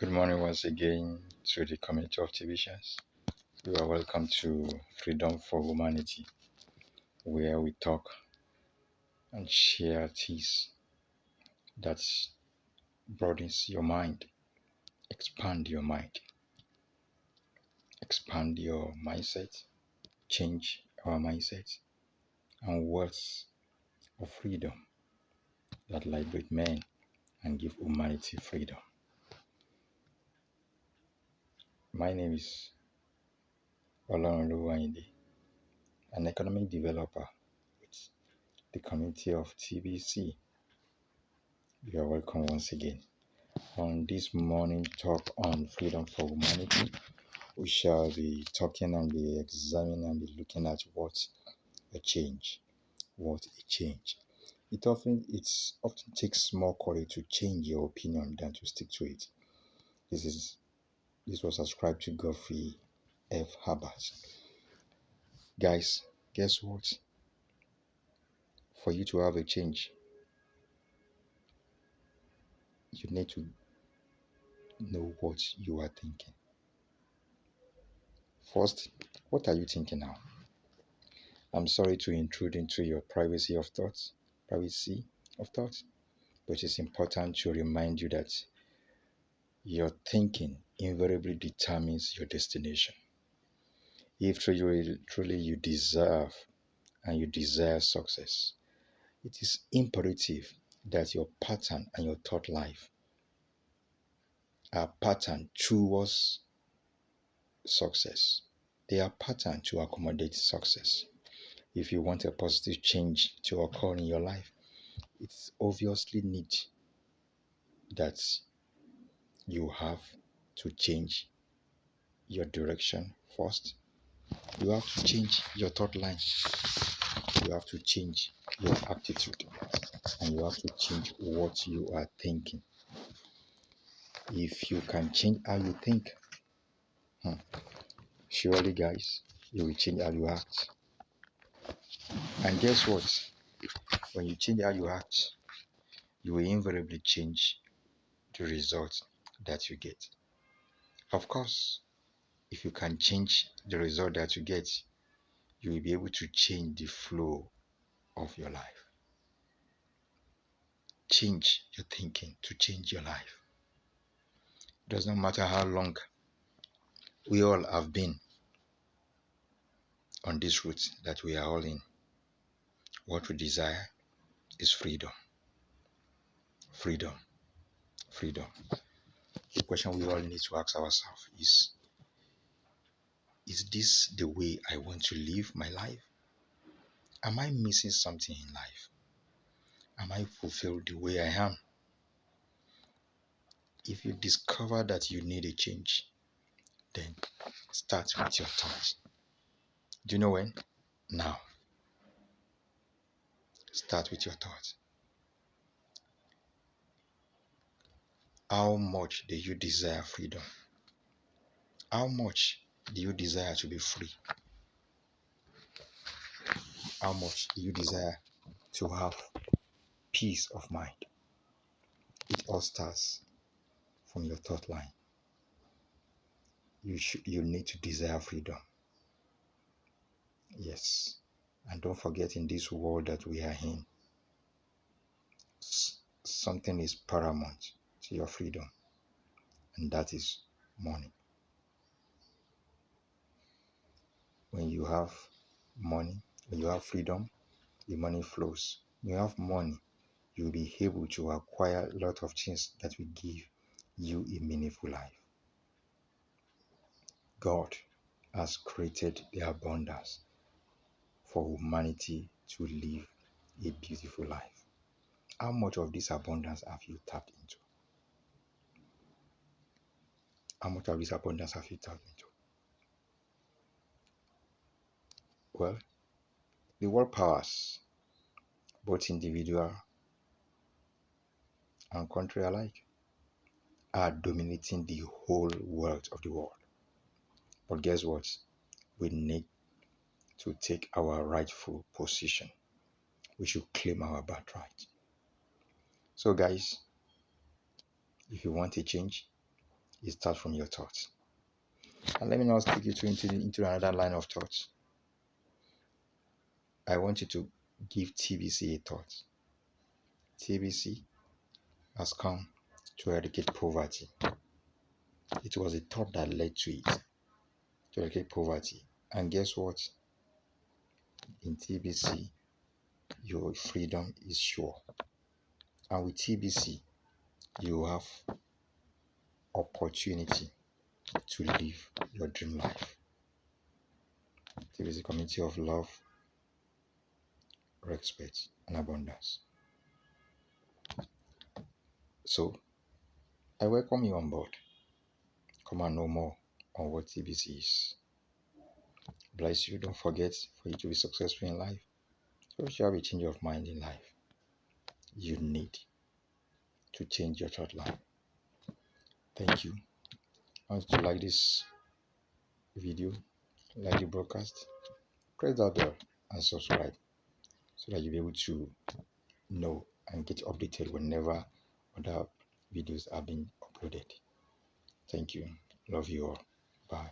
Good morning once again to the community of TVisions. You are welcome to Freedom for Humanity, where we talk and share things that broadens your mind, expand your mind, expand your mindset, change our mindset, and words of freedom that liberate men and give humanity freedom. My name is Olorunluwayinde, an economic developer with the community of TBC. You are welcome once again. On this morning talk on Freedom for Humanity, we shall be talking and be examining and be looking at what a change. It often takes more courage to change your opinion than to stick to it. This was ascribed to Godfrey F. Herbert. Guys, guess what? For you to have a change, you need to know what you are thinking. First, what are you thinking now? I'm sorry to intrude into your privacy of thought, but it's important to remind you that your thinking invariably determines your destination. If truly you deserve and you desire success, it is imperative that your pattern and your thought life are patterned towards success. They are patterned to accommodate success. If you want a positive change to occur in your life, it's obviously need that you have to change your direction first. You have to change your thought line. You have to change your attitude. And you have to change what you are thinking. If you can change how you think, surely guys, you will change how you act. And guess what? When you change how you act, you will invariably change the result that you get. Of course, if you can change the result that you get, you will be able to change the flow of your life. Change your thinking to change your life. It does not matter how long we all have been on this route that we are all in. What we desire is freedom. Freedom. Freedom. The question we all need to ask ourselves is this the way I want to live my life? Am I missing something in life? Am I fulfilled the way I am? If you discover that you need a change, then start with your thoughts. Do you know when? Now. Start with your thoughts. How much do you desire freedom? How much do you desire to be free? How much do you desire to have peace of mind? It all starts from your thought line. You need to desire freedom. Yes. And don't forget, in this world that we are in, something is paramount to your freedom, and that is money. When you have money, when you have freedom, the money flows. When you have money, you'll be able to acquire a lot of things that will give you a meaningful life. God has created the abundance for humanity to live a beautiful life. How much of this abundance have you tapped into? How much of this abundance have you tapped into? Well, the world powers, both individual and country alike, are dominating the whole world of the world. But guess what? We need to take our rightful position. We should claim our birthright. So guys, if you want a change, It starts from your thoughts. And let me now take you into another line of thoughts. I want you to give TBC a thought. TBC has come to eradicate poverty. It was a thought that led to it, to eradicate poverty. And guess what? In TBC, your freedom is sure. And with TBC, you have opportunity to live your dream life. TBC community of love, respect, and abundance. So I welcome you on board. Come and know more on what TBC is. Bless you. Don't forget, for you to be successful in life, if you have a change of mind in life, you need to change your thought line. Thank you. Once you like this video, like the broadcast, press that bell and subscribe so that you'll be able to know and get updated whenever other videos are being uploaded. Thank you. Love you all. Bye.